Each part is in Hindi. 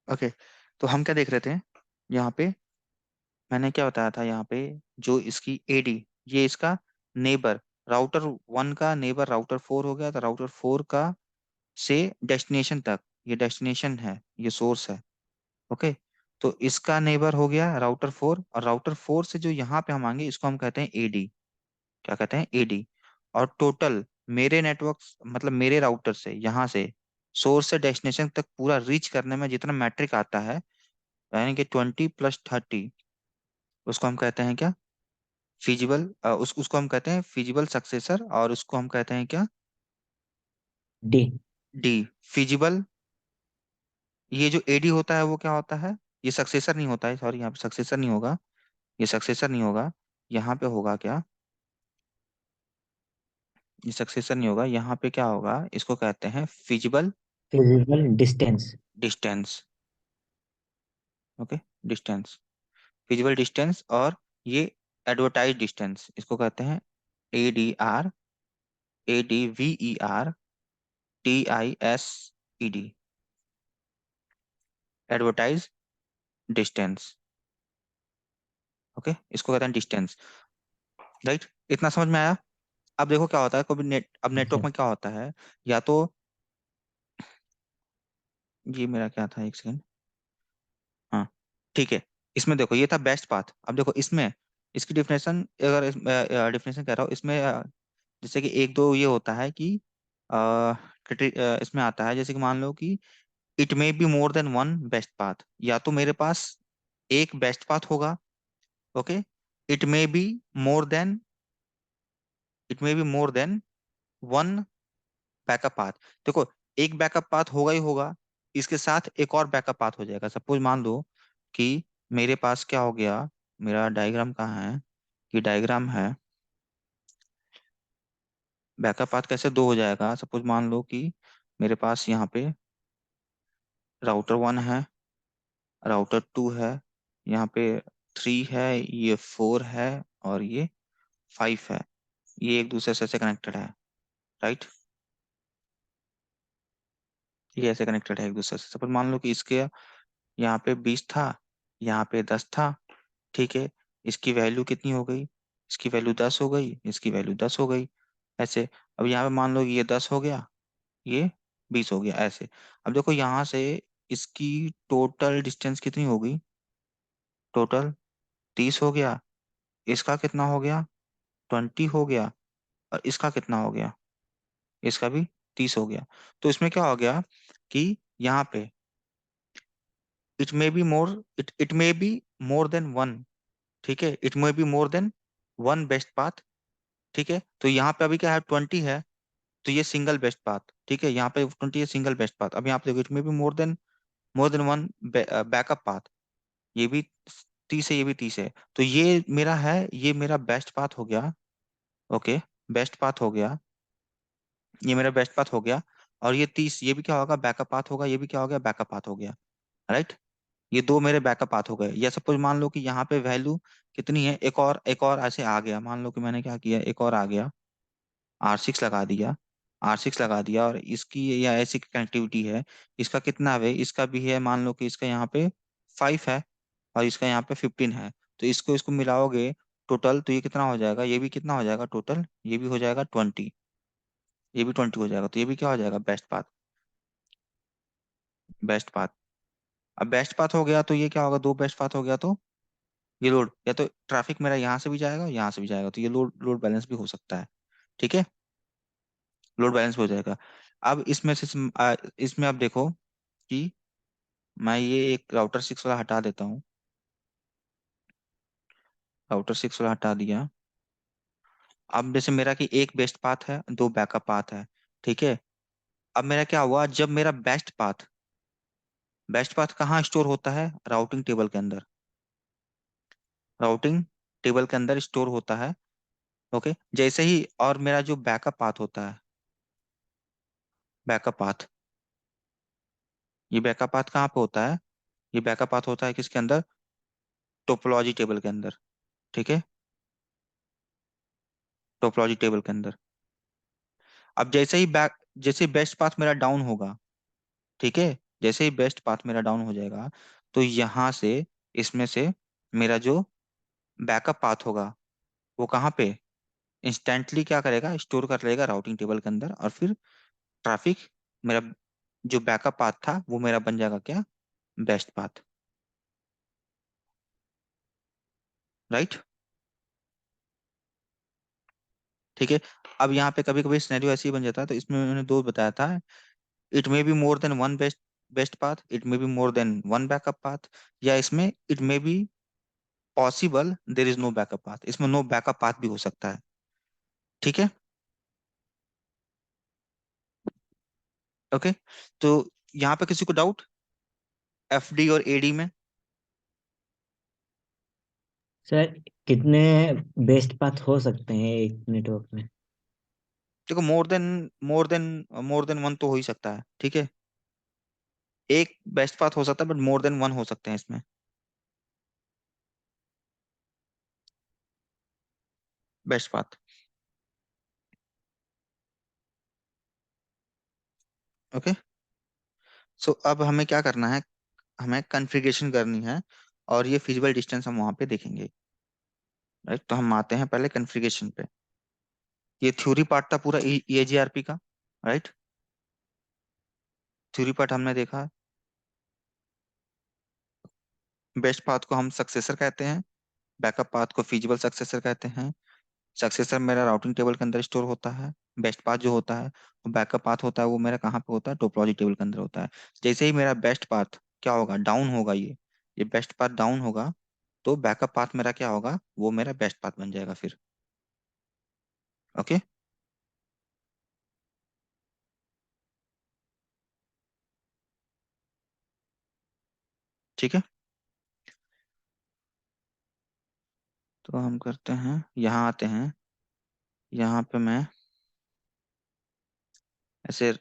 ओके, तो हम क्या देख रहे थे यहाँ पे? मैंने क्या बताया था यहाँ पे? जो इसकी एडी, ये इसका नेबर, राउटर वन का नेबर राउटर फोर हो गया, तो राउटर फोर का से डेस्टिनेशन तक, ये डेस्टिनेशन है, ये सोर्स है। ओके, तो इसका नेबर हो गया राउटर फोर, और राउटर फोर से जो यहाँ पे हम आएंगे इसको हम कहते हैं एडी। क्या कहते हैं? एडी। और टोटल मेरे नेटवर्क, मतलब मेरे राउटर से यहाँ से सोर्स से डेस्टिनेशन तक पूरा रीच करने में जितना मैट्रिक आता है, यानी कि 20 + 30, उसको हम कहते हैं क्या? फिजिबल, उसको हम कहते हैं फिजिबल सक्सेसर, और उसको हम कहते हैं क्या? डी। डी। फिजिबल। ये जो एडी होता है वो क्या होता है? ये सक्सेसर नहीं होता है, सॉरी, यहाँ पे सक्सेसर नहीं होगा, ये सक्सेसर नहीं होगा। यहाँ पे होगा क्या? ये सक्सेसर नहीं होगा, यहाँ पे क्या होगा? इसको कहते हैं feasible physical distance. Distance. Okay, distance, feasible distance. और ये एडवर्टाइज डिस्टेंस, इसको कहते हैं ADR, ADVER, TISED, advertise distance. Okay, इसको कहते हैं डिस्टेंस। राइट, इतना समझ में आया? अब देखो क्या होता है, कभी अब नेटवर्क में क्या होता है, या तो ये मेरा क्या था, एक सेकंड। हाँ, ठीक है। इसमें देखो ये था बेस्ट पाथ। अब देखो इसमें इसकी डिफिनेशन, अगर डिफिनेशन कह रहा हूँ इसमें, जैसे कि एक दो ये होता है कि इसमें आता है, जैसे कि मान लो कि it may be more than one best path, या तो मेरे पास एक बेस्ट पाथ होगा। Okay, it may be more then, it may be more than one backup path. देखो, एक बैकअप पाथ होगा ही होगा, इसके साथ एक और बैकअप पाथ हो जाएगा। सपोज मान लो कि मेरे पास क्या हो गया, मेरा डायग्राम कहाँ है? कि डायग्राम है, बैकअप पाथ कैसे दो हो जाएगा? सपोज मान लो कि मेरे पास यहाँ पे राउटर वन है, राउटर टू है, यहाँ पे थ्री है, ये फोर है, और ये फाइव है। ये एक दूसरे से ऐसे कनेक्टेड है। राइट, ये ऐसे कनेक्टेड है एक दूसरे से। सपोज मान लो कि इसके यहाँ पे 20 था, यहाँ पे 10 था। ठीक है, इसकी वैल्यू कितनी हो गई? इसकी वैल्यू 10 हो गई, इसकी वैल्यू 10 हो गई, ऐसे। अब यहाँ पे मान लो कि ये 10 हो गया, ये 20 हो गया, ऐसे। अब देखो यहाँ से इसकी टोटल डिस्टेंस कितनी हो गई? टोटल 30 हो गया, इसका कितना हो गया? 20 हो गया, और इसका कितना हो गया? इसका भी 30 हो गया। तो इसमें क्या हो गया कि यहाँ पे it may be more, it may be more than one. ठीक है, it may be more than one best path. ठीक है, तो यहाँ पे अभी क्या है, 20 है, तो ये सिंगल बेस्ट पाथ। ठीक है, यहाँ पे 20 है, सिंगल बेस्ट पाथ। अब यहाँ पे देखो, it may be more than one backup path. ये भी 30 है, ये भी 30 है, तो ये मेरा है, ये मेरा बेस्ट पाथ हो गया। ओके, बेस्ट पाथ हो गया, ये मेरा बेस्ट पाथ हो गया। और ये 30, ये भी क्या होगा? बैकअप पाथ होगा, ये भी क्या हो गया? बैकअप पाथ हो गया। राइट, ये दो मेरे बैकअप पाथ हो गए। या सपोज मान लो कि यहाँ पे वैल्यू कितनी है, एक और ऐसे आ गया। मान लो कि मैंने क्या किया, एक और आ गया, R6 लगा दिया, R6 लगा दिया, और इसकी या ऐसी कनेक्टिविटी है। इसका कितना है? इसका भी है, मान लो कि इसका यहाँ पे 5 है, और इसका यहाँ पे 15 है। तो इसको इसको मिलाओगे टोटल, तो ये कितना हो जाएगा? ये भी कितना हो जाएगा टोटल? ये भी हो जाएगा 20, ये भी 20 हो जाएगा। तो ये भी क्या हो जाएगा? Best path, best path. अब बेस्ट पाथ हो गया तो ये क्या होगा? दो बेस्ट पाथ हो गया, तो ये लोड, या तो ट्रैफिक मेरा यहाँ से भी जाएगा, यहाँ से भी जाएगा, तो ये लोड लोड बैलेंस भी हो सकता है। ठीक है, लोड बैलेंस हो जाएगा। अब इसमें से इसमें अब देखो कि मैं ये एक राउटर 6 वाला हटा देता हूँ, राउटर 6 वाला हटा दिया। अब जैसे मेरा कि एक बेस्ट पाथ है, दो बैकअप पाथ है। ठीक है, अब मेरा क्या हुआ, जब मेरा बेस्ट पाथ, बेस्ट पाथ कहाँ स्टोर होता है? राउटिंग टेबल के अंदर, राउटिंग टेबल के अंदर स्टोर होता है। ओके, जैसे ही, और मेरा जो बैकअप पाथ होता है, बैकअप पाथ, ये बैकअप पाथ कहाँ पे होता है? ये बैकअप पाथ होता है किसके अंदर? टोपोलॉजी टेबल के अंदर। ठीक है, टोपोलॉजी टेबल के अंदर। अब जैसे ही बेस्ट पाथ मेरा डाउन होगा, ठीक है, जैसे ही बेस्ट पाथ मेरा डाउन हो जाएगा, तो यहाँ से, इसमें से मेरा जो बैकअप पाथ होगा वो कहाँ पे इंस्टेंटली क्या करेगा, स्टोर कर लेगा राउटिंग टेबल के अंदर, और फिर ट्रैफिक, मेरा जो बैकअप पाथ था वो मेरा बन जाएगा क्या, बेस्ट पाथ। राइट। ठीक है। अब यहाँ पे कभी कभी सिनेरियो ऐसे ही बन जाता है, तो इसमें मैंने दो बताया था, it may be more than one best best path, it may be more than one backup path, या इसमें it may be possible there is no backup path, इसमें नो बैकअप पाथ भी हो सकता है। ठीक है। ओके। तो यहाँ पे किसी को डाउट एफडी और एडी में? सर कितने बेस्ट पाथ हो सकते हैं एक नेटवर्क में? देखो, मोर देन वन तो हो ही सकता है, ठीक है। एक बेस्ट पाथ हो सकता है, बट मोर देन वन हो सकते हैं इसमें। Best path. ओके। सो अब हमें क्या करना है, हमें कॉन्फ़िगरेशन करनी है, और ये फिजिबल डिस्टेंस हम वहां पे देखेंगे। राइट, तो हम आते हैं पहले कॉन्फ़िगरेशन पे। ये थ्योरी पार्ट था पूरा EAGRP का। राइट। थ्योरी पार्ट हमने देखा। बेस्ट पाथ को हम सक्सेसर कहते हैं, बैकअप पाथ को फिजिबल सक्सेसर कहते हैं। सक्सेसर मेरा राउटिंग टेबल के अंदर स्टोर होता है। बेस्ट पाथ जो होता है, वो बैकअप पाथ होता है, वो मेरा कहाँ पे होता है, टोपोलॉजी टेबल के अंदर होता है। जैसे ही मेरा बेस्ट पाथ क्या होगा, डाउन होगा, ये बेस्ट पाथ डाउन होगा, तो बैकअप पाथ मेरा क्या होगा, वो मेरा बेस्ट पाथ बन जाएगा फिर। ओके। ठीक है। तो हम करते हैं, यहाँ आते हैं, यहाँ पे मैं ऐसे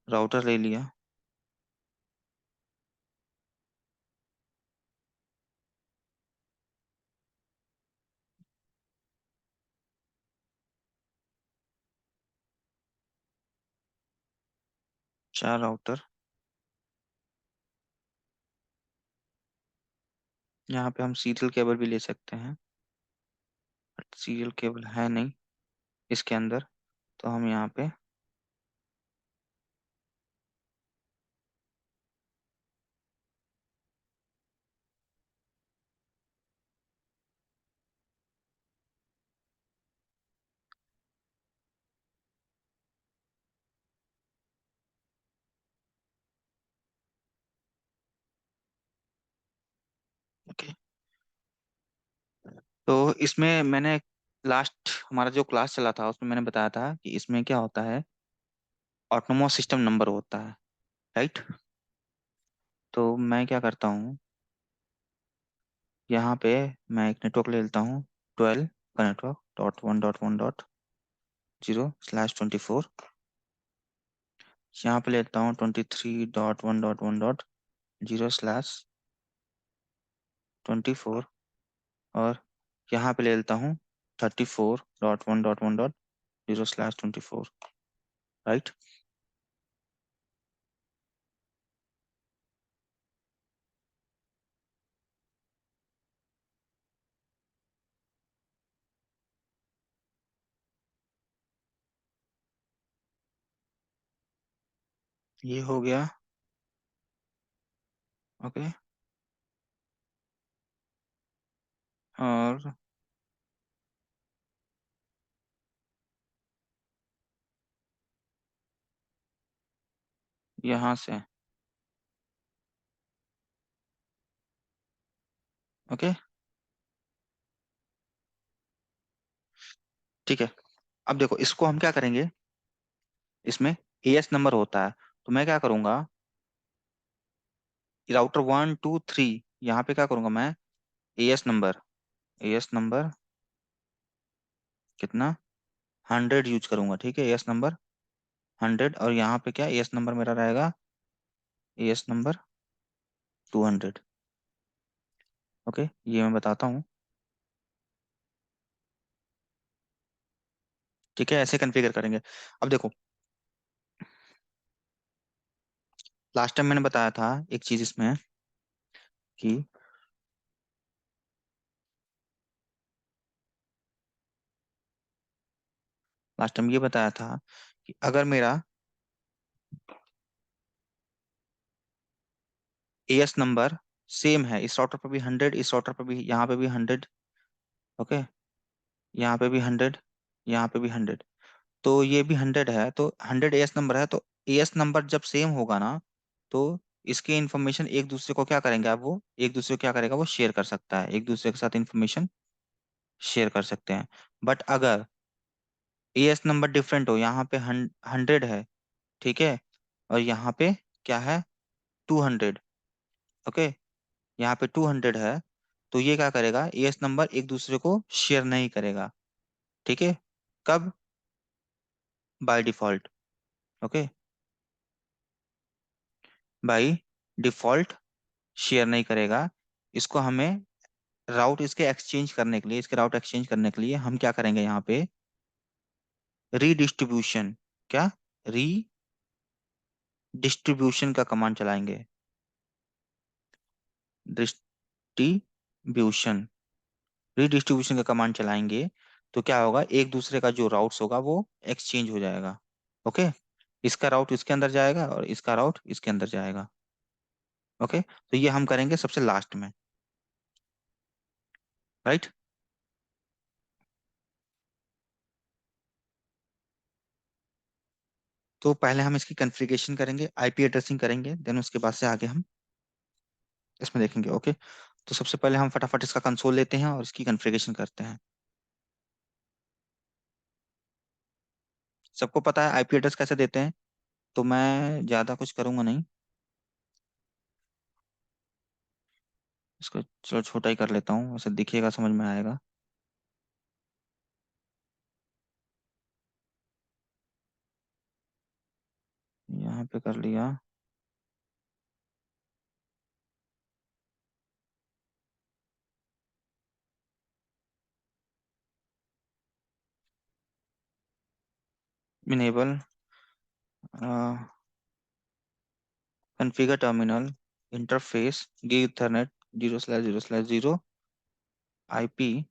राउटर ले लिया। 4 राउटर। यहाँ पे हम सीरियल केबल भी ले सकते हैं, बट सीरियल केबल है नहीं इसके अंदर, तो हम यहाँ पे, ओके। तो इसमें मैंने लास्ट हमारा जो क्लास चला था उसमें मैंने बताया था कि इसमें क्या होता है, ऑटोनोमस सिस्टम नंबर होता है। राइट। तो मैं क्या करता हूँ, यहाँ पे मैं एक नेटवर्क ले लेता हूँ, 12 का नेटवर्क, .1.1.0/24। यहाँ पे लेता हूँ 23.1.1.0/24, और यहाँ पे ले लेता हूँ 34.1.1.0/24। राइट। ये हो गया। ओके। और यहाँ से, ओके। ठीक है। अब देखो, इसको हम क्या करेंगे, इसमें एएस नंबर होता है, तो मैं क्या करूंगा, राउटर 1 2 3, यहाँ पे क्या करूंगा मैं, एएस नंबर कितना, 100 यूज करूंगा, ठीक है, एएस नंबर 100, और यहाँ पे क्या एएस नंबर मेरा रहेगा, एएस नंबर 200। ओके, ये मैं बताता हूँ। ठीक है, ऐसे कॉन्फ़िगर करेंगे। अब देखो, लास्ट टाइम मैंने बताया था एक चीज इसमें कि लास्ट टाइम ये बताया था कि अगर मेरा एएस नंबर सेम है, इस राउटर पर भी 100, इस राउटर पर भी, यहाँ पे भी 100, ओके, यहाँ पे भी 100, यहाँ पे भी 100, तो ये भी 100 है, तो 100 एएस नंबर है, तो एएस नंबर जब सेम होगा ना, तो इसके इंफॉर्मेशन एक दूसरे को क्या करेंगे, अब वो एक दूसरे को क्या करेगा, वो शेयर कर सकता है, एक दूसरे के साथ इंफॉर्मेशन शेयर कर सकते हैं। बट अगर एएस नंबर डिफरेंट हो, यहाँ पे 100 है, ठीक है, और यहाँ पे क्या है, 200, ओके, यहाँ पे 200 है, तो ये क्या करेगा, एएस नंबर एक दूसरे को शेयर नहीं करेगा, ठीक है। कब? By default, okay, by default share नहीं करेगा। इसको हमें राउट इसके एक्सचेंज करने के लिए, इसके राउट एक्सचेंज करने के लिए हम क्या करेंगे, यहाँ पे रीडिस्ट्रीब्यूशन, क्या, रीडिस्ट्रीब्यूशन का कमांड चलाएंगे, डिस्ट्रीब्यूशन, रीडिस्ट्रीब्यूशन का कमांड चलाएंगे, तो क्या होगा, एक दूसरे का जो राउट्स होगा वो एक्सचेंज हो जाएगा, ओके, इसका राउट इसके अंदर जाएगा और इसका राउट इसके अंदर जाएगा, ओके, तो ये हम करेंगे सबसे लास्ट में, राइट। तो पहले हम इसकी कॉन्फ़िगरेशन करेंगे, आईपी एड्रेसिंग करेंगे, देन उसके बाद से आगे हम इसमें देखेंगे, ओके। तो सबसे पहले हम फटाफट इसका कंसोल लेते हैं और इसकी कॉन्फ़िगरेशन करते हैं। सबको पता है आईपी एड्रेस कैसे देते हैं, तो मैं ज़्यादा कुछ करूंगा नहीं, इसको चलो छोटा ही कर लेता हूँ, वैसे दिखेगा, समझ में आएगा। यहाँ पे कर लिया, enable configure terminal interface gig Ethernet 0/0/0, IP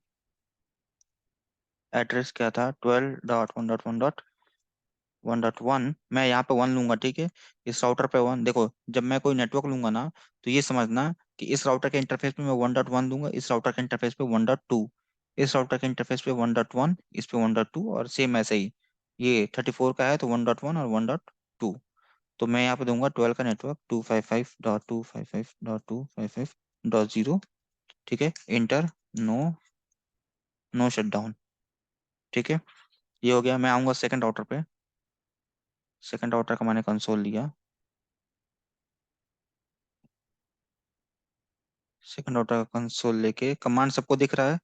address क्या था, 12.1.1.1, मैं यहाँ पे 1 लूंगा, ठीक है, इस राउटर पे 1, देखो जब मैं कोई नेटवर्क लूंगा ना, तो ये समझना कि इस राउटर के इंटरफेस पे मैं 1.1 दूंगा, इस राउटर के इंटरफेस पे 1.2, इस राउटर के इंटरफेस पे 1.1, इस पे 1.2, और सेम ऐसे ही, ये 34 का है तो 1.1 और 1.2, तो मैं यहाँ पे दूंगा 12 का नेटवर्क 255.255.255.0, ठीक है, enter, no, no shut down, ठीक है, ये हो गया। मैं आऊंगा सेकंड राउटर पे, सेकंड राउटर का मैंने कंसोल लिया, सेकंड राउटर का कंसोल लेके कमांड सबको दिख रहा है,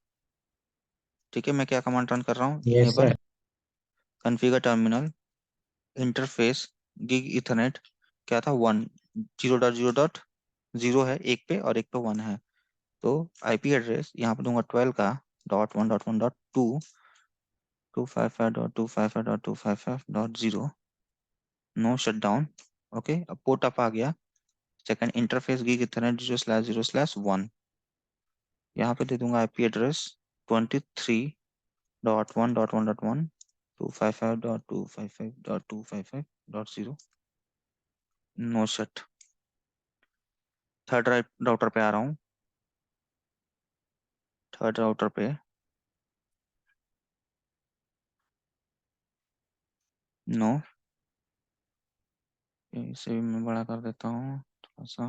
ठीक है, मैं क्या कमांड रन कर रहा हूँ, yes enable sir. Configure terminal interface gig Ethernet, क्या था, 1, 0.0.0 है एक पे और एक पे 1 है, तो आईपी एड्रेस यहाँ पे दूंगा 12 का .1.1.2, 255.255.255.0, नो शट डाउन, ओके, अब पोर्ट अप आ गया, सेकंड इंटरफेस गिग इथरनेट 0/0/1, यहाँ पे दे दूंगा IP address 23.1.1.1, 255.255.255.0, no shut. Third router पे आ रहा हूँ, थर्ड राउटर पे, नो, इसे भी मैं बड़ा कर देता हूँ थोड़ा सा,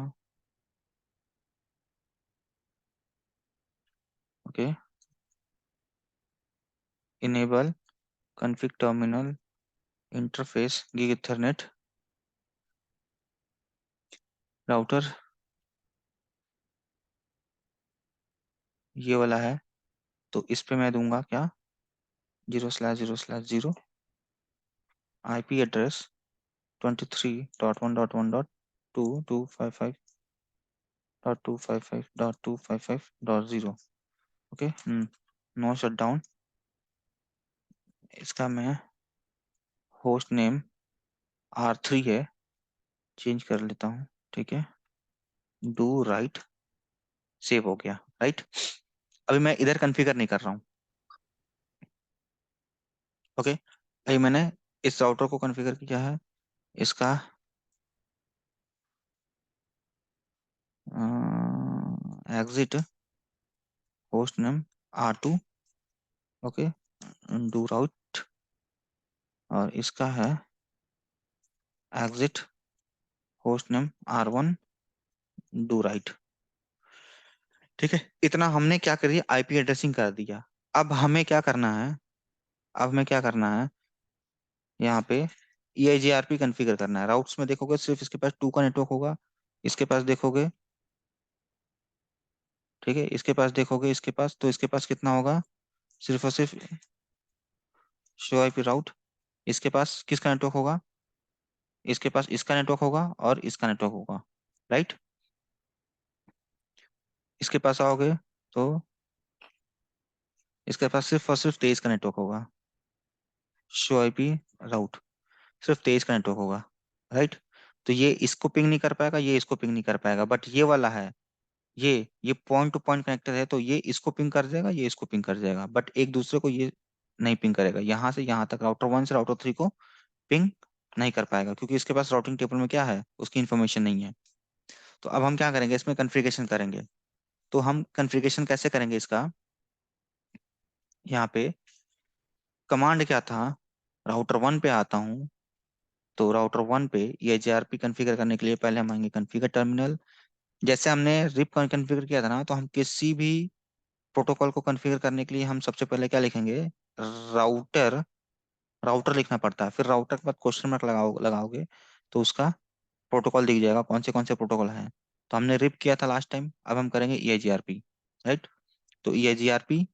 okay, enable config terminal interface gig Ethernet router, ये वाला है, तो इस पे मैं दूंगा क्या, 0/0/0, IP address 23.1.1.2, 255.255.255.0, okay, no shut down, इसका मैं होस्ट नेम R3 है, चेंज कर लेता हूँ, ठीक है। डू राइट, सेव हो गया, राइट। अभी मैं इधर कॉन्फ़िगर नहीं कर रहा हूँ, ओके। अभी मैंने इस राउटर को कॉन्फ़िगर किया है, इसका exit host name R2, okay, do route, और इसका है exit host name R1, do write, ठीक है। इतना हमने क्या कर दिया, आईपी एड्रेसिंग कर दिया। अब हमें क्या करना है, अब हमें क्या करना है, यहाँ पे EIGRP कॉन्फ़िगर करना है। राउट्स में देखोगे सिर्फ इसके पास 2 का नेटवर्क होगा, इसके पास देखोगे, ठीक है, इसके पास देखोगे, इसके पास, तो इसके पास कितना होगा, सिर्फ और सिर्फ शो आईपी राउट। इसके पास किसका नेटवर्क होगा, इसके पास इसका नेटवर्क होगा और इसका नेटवर्क होगा, राइट। इसके पास आओगे तो इसके पास सिर्फ और सिर्फ 23 का नेटवर्क होगा, शो आईपी राउट, सिर्फ 23 का नेटवर्क होगा, राइट। तो ये इसको पिंग नहीं कर पाएगा, ये इसको पिंग नहीं कर पाएगा, बट ये वाला है, ये पॉइंट टू पॉइंट कनेक्टर है, तो ये इसको पिंग कर देगा, ये इसको पिंग कर देगा, बट एक दूसरे को ये नहीं पिंग करेगा। यहाँ से यहाँ तक राउटर 1 से राउटर 3 को पिंग नहीं कर पाएगा, क्योंकि इसके पास राउटिंग टेबल में क्या है, उसकी इन्फॉर्मेशन नहीं है। तो अब हम क्या करेंगे, इसमें कॉन्फ़िगरेशन करेंगे। तो हम कॉन्फ़िगरेशन कैसे करेंगे इसका, यहाँ पे कमांड क्या था, राउटर 1 पे आता हूँ। तो राउटर 1 पे ये JRP कॉन्फ़िगर करने के लिए पहले हम आएंगे कॉन्फ़िगर टर्मिनल। जैसे हमने रिप कॉन्फ़िगर किया था ना, तो हम किसी भी प्रोटोकॉल को कॉन्फ़िगर करने के लिए हम सबसे पहले क्या लिखेंगे, राउटर, राउटर लिखना पड़ता है, फिर राउटर के बाद क्वेश्चन मार्क लगाओगे, तो उसका प्रोटोकॉल दिख जाएगा, कौन से प्रोटोकॉल हैं। तो हमने रिप किया था लास्ट टाइम, अब हम करेंगे EIGRP, राइट। तो EIGRP,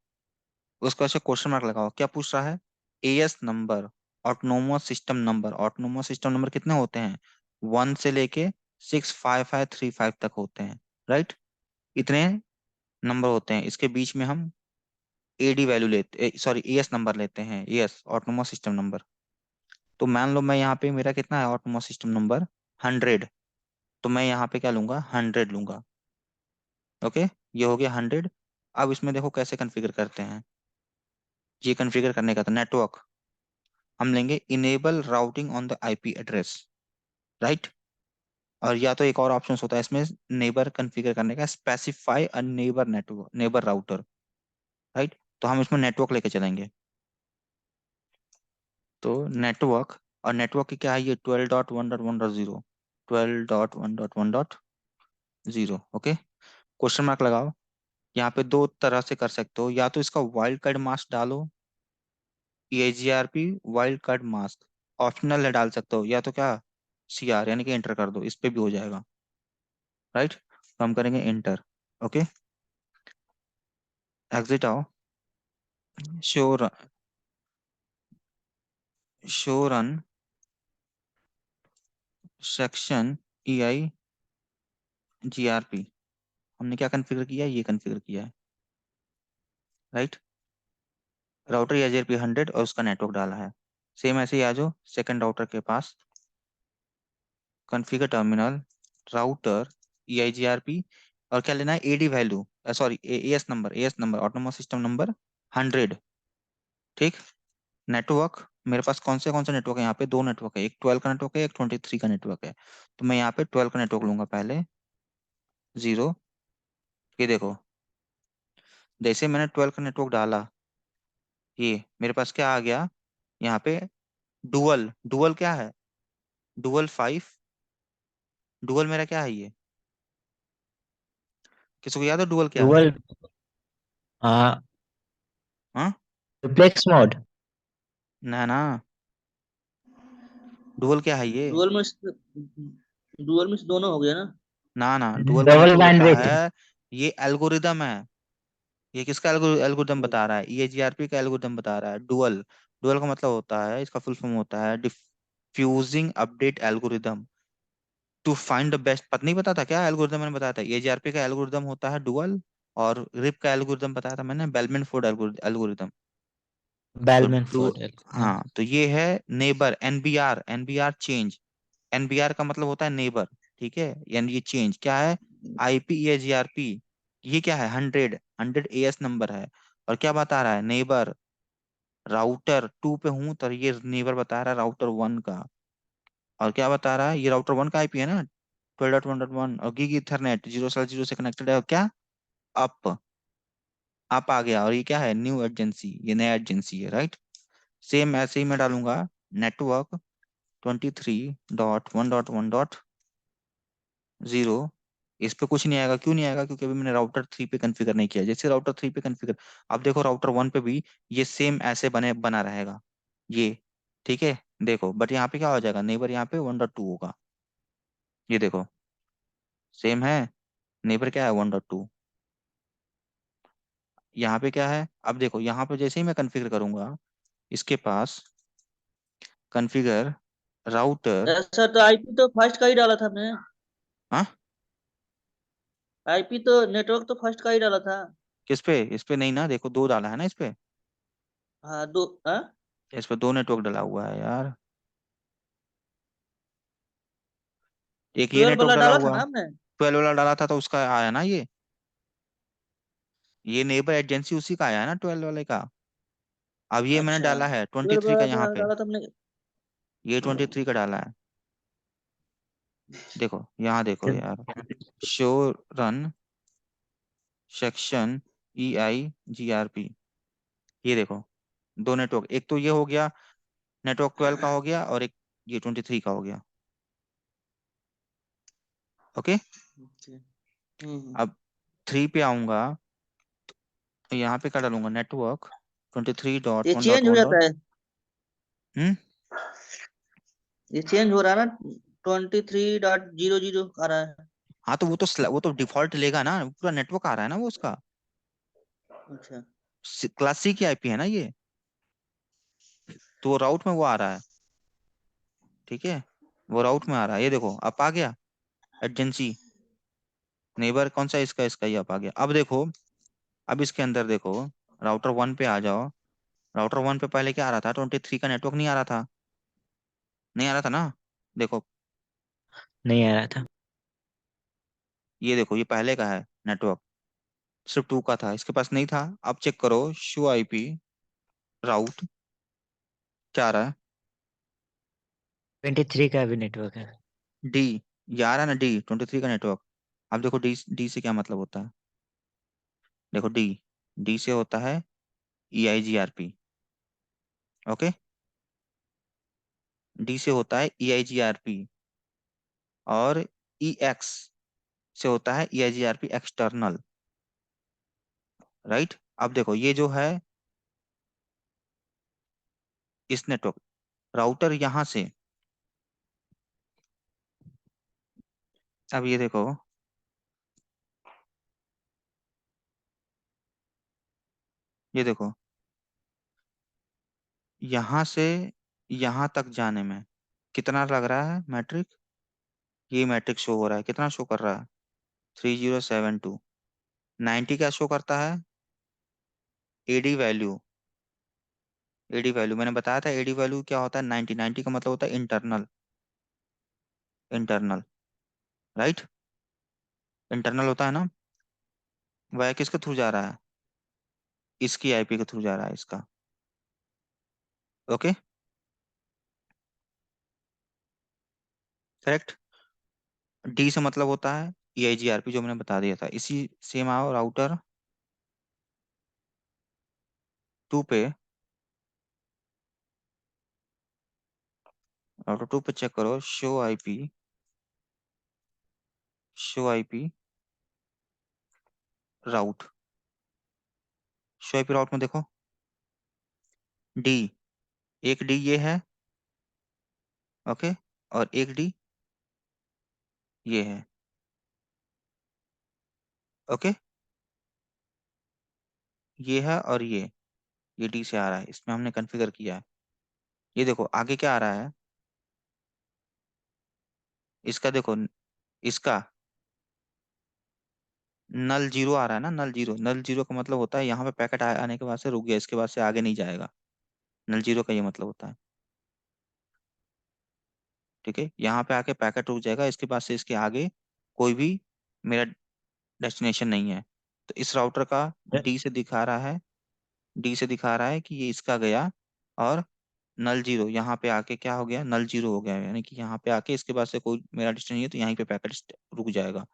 उसका ऐसे क्वेश्चन मार्क लगाओ, क्या पूछ रहा है, AS number, autonomous system number. Autonomous system number कितने होते हैं, 1 से लेके 65535 तक होते हैं, राइट। इतने नंबर होते हैं, इसके बीच में हम AD वैल्यू लेते, सॉरी AS नंबर लेते हैं, AS ऑटोनोमस सिस्टम नंबर। तो मान लो मैं यहाँ पे, मेरा कितना है ऑटोनोमस सिस्टम नंबर, 100, तो मैं यहाँ पे क्या लूंगा, 100 लूंगा, ओके। ये हो गया 100। अब इसमें देखो कैसे कॉन्फ़िगर करते हैं, ये कॉन्फ़िगर करने का था नेटवर्क, हम लेंगे enable routing on the IP address, right. और या तो एक और ऑप्शन होता है इसमें नेबर कॉन्फ़िगर करने का, specify a neighbour network, neighbour router, right. तो हम इसमें नेटवर्क लेके चलेंगे। तो नेटवर्क, और नेटवर्क की क्या है, ये 12.1.1.0, 12.1.1.0, ओके। क्वेश्चन मार्क लगाओ। यहाँ पे दो तरह से कर सकते हो, या तो इसका वाइल्ड कार्ड मास्क डालो, EIGRP wild card mask, optional है, डाल सकते हो, या तो क्या, CR यानी कि एंटर कर दो, इस पे भी हो जाएगा, राइट। तो हम करेंगे एंटर, ओके। एग्जिट आओ, show show run section EIGRP, हमने क्या कॉन्फ़िगर किया है, ये कॉन्फ़िगर किया है, राइट। राउटर EIGRP 100 और उसका नेटवर्क डाला है। सेम ऐसे ही आ जाओ सेकंड राउटर के पास, कॉन्फ़िगर टर्मिनल, राउटर EIGRP, और क्या लेना है, AD value, sorry AS number autonomous system number 100, ठीक। नेटवर्क, मेरे पास कौन से नेटवर्क है, यहाँ पे दो नेटवर्क है, एक 12 का नेटवर्क है, एक 23 का नेटवर्क है। तो मैं यहाँ पे 12 का नेटवर्क लूंगा पहले, 0। ये देखो, जैसे मैंने 12 का नेटवर्क डाला, ये मेरे पास क्या आ गया, यहाँ पे डुअल, डुअल क्या है, डुअल 5, डुअल मेरा क्या है ये, किसी को याद है डुअल क्या है, डुअल, हाँ, डुप्लेक्स मोड, ना ना, डुअल क्या है ये, डुअल में डुअल में से दोनों हो गया ना। ना ना, डुअल का डबल मतलब होता बैंडविथ। है, ये एल्गोरिदम है। ये किसका एल्गोरिदम बता रहा है, EIGRP का एल्गोरिदम बता रहा है, डुअल। डुअल का मतलब होता है, इसका फुल फॉर्म होता है diffusing update algorithm to find the best. पता नहीं पता था क्या एल्गोरिदम, मैंने बताया था EIGRP का एल्गोरिदम होता है डुअल, और रिप का एल्गोरिदम बताया था मैंने, बेलमैन फोर्ड एल्गोरिदम। तो बेलमैन डू, फोर्ड। हाँ, तो ये है neighbour, NBR, NBR change, NBR का मतलब होता है नेबर, ठीक है, यानी ये चेंज क्या है, आईपी या जीआरपी, ये क्या है, 100 एएस नंबर है, और क्या बता रहा है, नेबर, राउटर 2 पे हूं तो ये नेबर बता रहा है राउटर 1 का, और क्या बता रहा है, ये राउटर 1 का आईपी है ना, 12.1.1, और गीग इथरनेट 0/0 से कनेक्टेड है, और क्या, अप, अप आ गया, और ये क्या है, न्यू एजेंसी, ये नया एजेंसी है, राइट। सेम ऐसे ही मैं डालूंगा, नेटवर्क 23.1.1.0, इस पे कुछ नहीं आएगा, क्यों नहीं आएगा, क्योंकि अभी मैंने राउटर 3 पे कॉन्फ़िगर नहीं किया, जैसे राउटर 3 पे कॉन्फ़िगर, अब देखो राउटर 1 पे भी ये सेम ऐसे बना रहेगा ये, ठीक है। देखो बट यहाँ पे क्या हो जाएगा, नेबर यहाँ पे 1.2 होगा, ये देखो सेम है, नेबर क्या है 1.2, यहाँ पे क्या है, अब देखो यहाँ पे जैसे ही मैं कॉन्फ़िगर करूंगा इसके पास, कॉन्फ़िगर राउटर, ऐसा तो आईपी तो फर्स्ट का ही डाला था हमने। हाँ, आईपी तो नेटवर्क तो फर्स्ट का ही डाला था। किस पे, इस पे नहीं ना, देखो दो डाला है ना इस पे, हाँ दो, हाँ इस पे दो नेटवर्क डला हुआ है यार, एक ये 12 नेटवर्क वाला डला डाला था हुआ, ना हमने। 12 वाला डाला था तो उसका आया ना ये नेबर एजेंसी उसी का आया है ना 12 वाले का, अब ये मैंने अच्छा, डाला है 12 23 का यहाँ वाला पे, डाला था हमने। ये 23 का डाला है, देखो यहाँ देखो यार, शो रन सेक्शन EIGRP, ये देखो दो नेटवर्क, एक तो ये हो गया नेटवर्क 12 का हो गया, और एक ये 23 का हो गया, ओके। अच्छा। हम्म। अब 3 पे आऊंगा तो यहाँ पे क्या डालूंगा, नेटवर्क ट्वेंटी थ्री डॉट ये वन डॉट चेंज हो वन डॉट जाता है, हम्म ये चेंज हो रहा है ना, 23.00 आ रहा है। हाँ तो वो तो डिफॉल्ट लेगा ना, पूरा नेटवर्क आ रहा है ना वो उसका, अच्छा। क्लास सी की आईपी है ना ये, तो वो राउट में वो आ रहा है, ठीक है, वो राउट में आ रहा है, ये देखो अब आ गया एजेंसी, नेबर कौन सा है? इसका, इसका ही अब आ गया, अब देखो, अब इसके अंदर देखो, राउटर 1 पे आ जाओ, राउटर 1 पे पहले क्या आ रहा था, 23 का नेटवर्क नहीं आ रहा था, नहीं आ रहा था ना, देखो नहीं आ रहा था। ये देखो ये पहले का है नेटवर्क, सिर्फ 2 का था, इसके पास नहीं था, अब चेक करो शो आईपी राउट क्या आ रहा है, 23 का भी नेटवर्क है। डी, ये आ रहा है ना डी, 23 का नेटवर्क, अब देखो डी, डी से क्या मतलब होता है, देखो डी, डी से होता है EIGRP, ओके, डी से होता है EIGRP, और EX से होता है EIGRP एक्सटर्नल, राइट। अब देखो ये जो है इस नेटवर्क, राउटर यहाँ से, अब ये देखो, ये देखो यहाँ से यहाँ तक जाने में कितना लग रहा है मैट्रिक, ये मैट्रिक शो हो रहा है, कितना शो कर रहा है, 3072, 90 क्या शो करता है, एडी वैल्यू, एडी वैल्यू मैंने बताया था, एडी वैल्यू क्या होता है, 90, 90 का मतलब होता है इंटरनल, इंटरनल, राइट, इंटरनल होता है ना, वह किसके थ्रू जा रहा है, इसकी आईपी के थ्रू जा रहा है इसका, ओके, करेक्ट। डी से मतलब होता है EIGRP जो मैंने बता दिया था, इसी सेम आओ राउटर 2 पे, राउटर 2 पे चेक करो show IP route, show IP route में देखो डी, एक डी ये है, ओके, और एक डी ये है, ओके, ये है और ये डी से आ रहा है, इसमें हमने कॉन्फ़िगर किया है, ये देखो आगे क्या आ रहा है, इसका देखो, इसका नल जीरो आ रहा है ना, नल जीरो, नल जीरो का मतलब होता है यहाँ पे पैकेट आने के बाद से रुक गया, इसके बाद से आगे नहीं जाएगा, नल जीरो का ये मतलब होता है, ठीक है, यहाँ पे आके पैकेट रुक जाएगा, इसके बाद से इसके आगे कोई भी मेरा डेस्टिनेशन नहीं है। तो इस राउटर का डी से दिखा रहा है कि ये इसका गया, और नल जीरो यहाँ पे आके क्या हो गया, नल जीरो हो गया, यानी कि यहाँ पे आके इसके बाद से कोई मेरा डेस्टिनेशन नहीं है, तो यहीं पे पैकेट रुक जाएगा,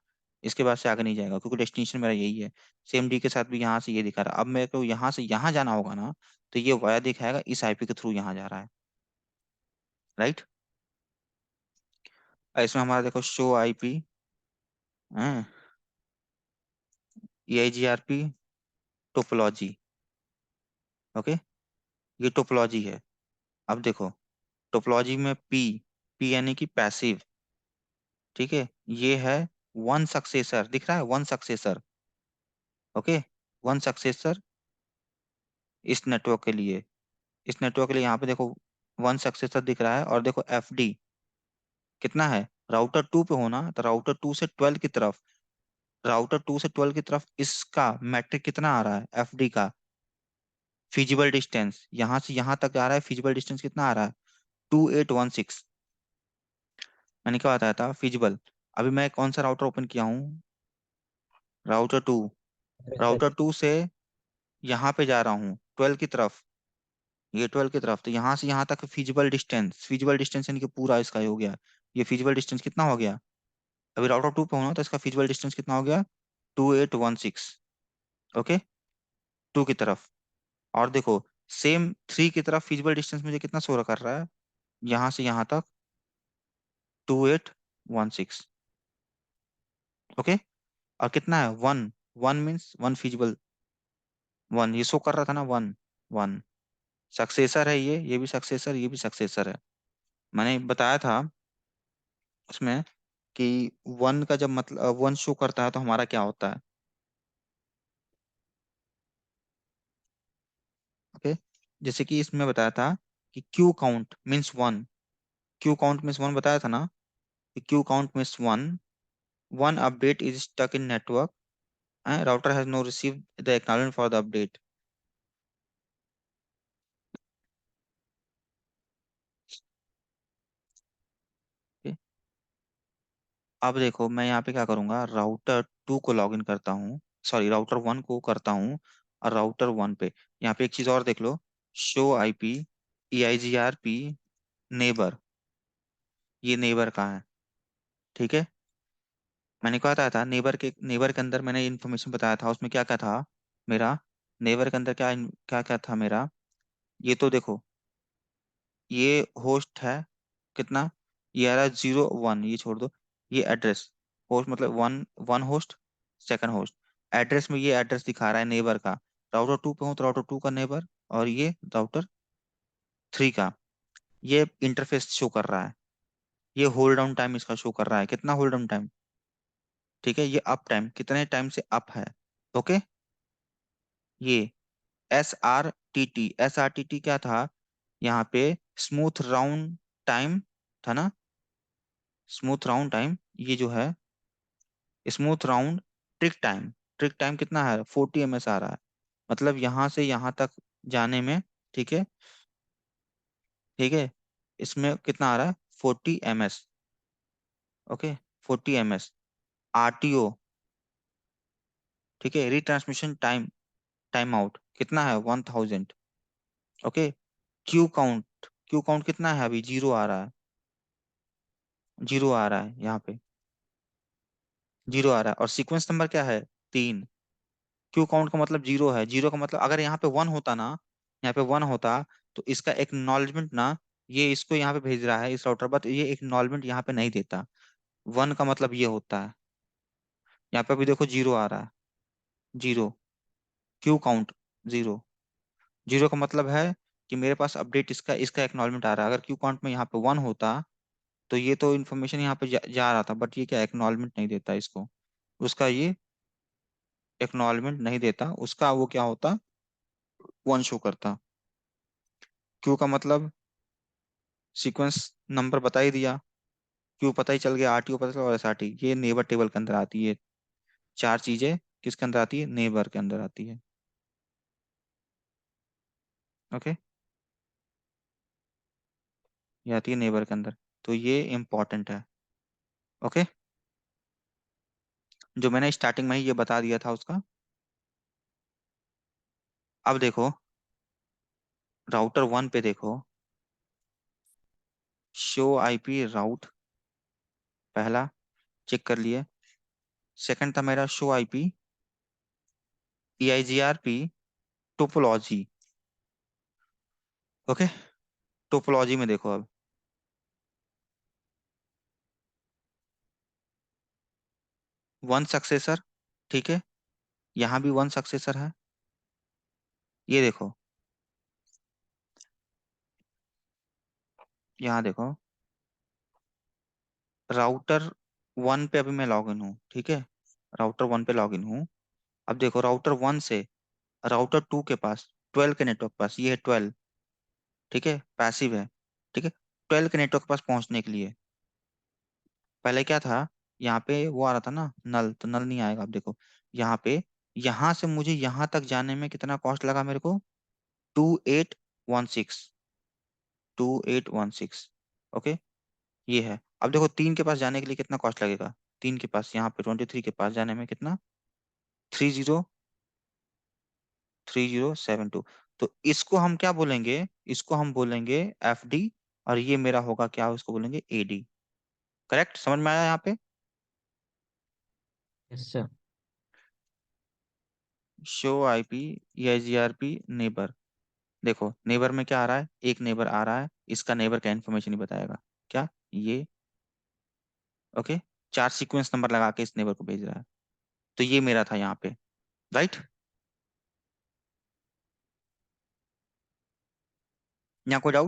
इसके बाद से आगे नहीं जाएगा, क्योंकि डेस्टिनेशन मेरा यही है। सेम डी के साथ भी यहाँ से ये दिखा रहा है। अब मेरे को यहाँ से यहाँ जाना होगा ना, तो ये वाया दिखाएगा इस आईपी के थ्रू यहाँ जा रहा है, राइट। इसमें हमारा देखो शो आईपी है, EIGRP टोपोलॉजी, ओके, ये टोपोलॉजी है। अब देखो टोपोलॉजी में पी यानी कि पैसिव, ठीक है, ये है वन सक्सेसर, दिख रहा है one successor, okay, one successor इस नेटवर्क के लिए, इस नेटवर्क के लिए यहाँ पे देखो वन सक्सेसर दिख रहा है। और देखो FD कितना है, राउटर 2 पे होना, तो राउटर 2 से 12 की तरफ, राउटर 2 से 12 की तरफ इसका मैट्रिक कितना आ रहा है, FD का फिजिबल डिस्टेंस, यहाँ से यहाँ तक आ रहा है, फिजिबल डिस्टेंस कितना आ रहा है, 2816। मैंने क्या बताया था, फिजिबल। अभी मैं कौन सा राउटर ओपन किया हूँ, राउटर 2, राउटर 2 से यहाँ पे जा रहा हूँ 12 की तरफ, ये 12 की तरफ, तो यहाँ से यहाँ तक फिजिबल डिस्टेंस यानी कि पूरा इसका हो गया, ये फिजिबल डिस्टेंस कितना हो गया, अभी राउटर 2 पे होना, तो इसका फिजिबल डिस्टेंस कितना हो गया, 2816, ओके, 2 की तरफ। और देखो सेम 3 की तरफ फिजिबल डिस्टेंस मुझे कितना शो कर रहा है, यहाँ से यहाँ तक 2816, ओके। और कितना है, one, one means one feasible, one ये शो कर रहा था ना, वन, वन सक्सेसर है, ये भी सक्सेसर, ये भी सक्सेसर है। मैंने बताया था उसमें कि वन का जब मतलब वन शो करता है तो हमारा क्या होता है, ओके। जैसे कि इसमें बताया था कि Q count means one, Q count means one बताया था ना, कि Q count means one, one update is stuck in network, router has no receive the acknowledgement for the update. अब देखो मैं यहाँ पे क्या करूंगा, राउटर 2 को लॉग इन करता हूँ, सॉरी राउटर 1 को करता हूँ, और राउटर 1 पे यहाँ पे एक चीज और देख लो, शो आईपी EIGRP नेबर, ये नेबर का है, ठीक है। मैंने क्या बताया था, नेबर के अंदर मैंने इन्फॉर्मेशन बताया था, उसमें क्या क्या था मेरा, नेबर के अंदर क्या क्या क्या था मेरा, ये तो देखो ये होस्ट है कितना, ये आ रहा है 01, ये छोड़ दो, ये एड्रेस, होस्ट मतलब one, one host, second host, address में ये एड्रेस दिखा रहा है नेबर का, राउटर 2 पे हूँ तो राउटर 2 का नेबर, और ये राउटर 3 का, ये इंटरफेस शो कर रहा है, ये होल्ड डाउन टाइम इसका शो कर रहा है, कितना होल्ड डाउन टाइम, ठीक है, ये अप टाइम कितने टाइम से अप है, ओके। ये SRTT क्या था, यहाँ पे स्मूथ राउंड टाइम था ना, स्मूथ राउंड टाइम, ये जो है स्मूथ राउंड ट्रिक टाइम कितना है, 40 ms आ रहा है, मतलब यहाँ से यहाँ तक जाने में, ठीक है, ठीक है, इसमें कितना आ रहा है, 40 ms, ओके, 40 ms। RTO, ठीक है, रिट्रांसमिशन टाइम, टाइम आउट कितना है, 1000, ओके। क्यू काउंट कितना है, अभी जीरो आ रहा है, जीरो आ रहा है यहाँ पे, जीरो आ रहा है, और सीक्वेंस नंबर क्या है, 3। क्यू काउंट का मतलब जीरो है, जीरो का मतलब अगर यहाँ पे वन होता ना, यहाँ पे वन होता, तो इसका एक्नॉलेजमेंट ना, ये इसको यहाँ पे भेज रहा है इस राउटर पर, तो ये एक्नॉलेजमेंट यहाँ पे नहीं देता, वन का मतलब ये होता है, यहाँ पे भी देखो जीरो आ रहा है, zero, Q count zero, zero का मतलब है कि मेरे पास अपडेट इसका इसका एक्नॉलेजमेंट आ रहा है, अगर क्यू काउंट में यहाँ पे वन होता, तो ये तो इन्फॉर्मेशन यहाँ पे जा रहा था, बट ये क्या एक्नॉलेजमेंट नहीं देता इसको, उसका ये एक्नॉलेजमेंट नहीं देता, उसका वो क्या होता, वन शो करता। क्यू का मतलब सीक्वेंस नंबर बता ही दिया, क्यू पता ही चल गया, RTO पता चला, और SRT, ये नेबर टेबल के अंदर आती है, चार चीजें किसके अंदर आती है, नेबर के अंदर आती है, ओके, ये आती है नेबर के अंदर। तो ये इंपॉर्टेंट है। ओके, जो मैंने स्टार्टिंग में ही ये बता दिया था उसका। अब देखो राउटर 1 पे देखो, शो आईपी राउट, पहला चेक कर लिए। सेकंड था मेरा show IP EIGRP topology. Okay, topology में देखो अब, वन सक्सेसर, ठीक है, यहाँ भी वन सक्सेसर है। ये देखो, यहाँ देखो, राउटर 1 पे अभी मैं लॉग इन हूँ, ठीक है, राउटर 1 पे लॉग इन हूँ। अब देखो राउटर 1 से राउटर 2 के पास, 12 के नेटवर्क पास, ये है 12, ठीक है, पैसिव है, ठीक है। 12 के नेटवर्क पास पहुंचने के लिए पहले क्या था, यहाँ पे वो आ रहा था ना नल, तो नल नहीं आएगा। अब देखो यहाँ पे, यहाँ से मुझे यहाँ तक जाने में कितना कॉस्ट लगा मेरे को, 2816, 2816। ओके, ये है। अब देखो 3 के पास जाने के लिए कितना कॉस्ट लगेगा, 3 के पास यहाँ पे 23 के पास जाने में कितना, 303072। तो इसको हम क्या बोलेंगे, इसको हम बोलेंगे FD, और ये मेरा होगा क्या, इसको बोलेंगे AD। करेक्ट, समझ में आया यहाँ पे। Yes sir. Show IP EIGRP neighbour, देखो नेबर में क्या आ रहा है, एक नेबर आ रहा है, इसका नेबर का इन्फॉर्मेशन ही बताएगा क्या, ये। ओके, 4 सीक्वेंस नंबर लगा के इस नेबर को भेज रहा है। तो ये मेरा था यहाँ पे, राइट। यहाँ कोई डाउट।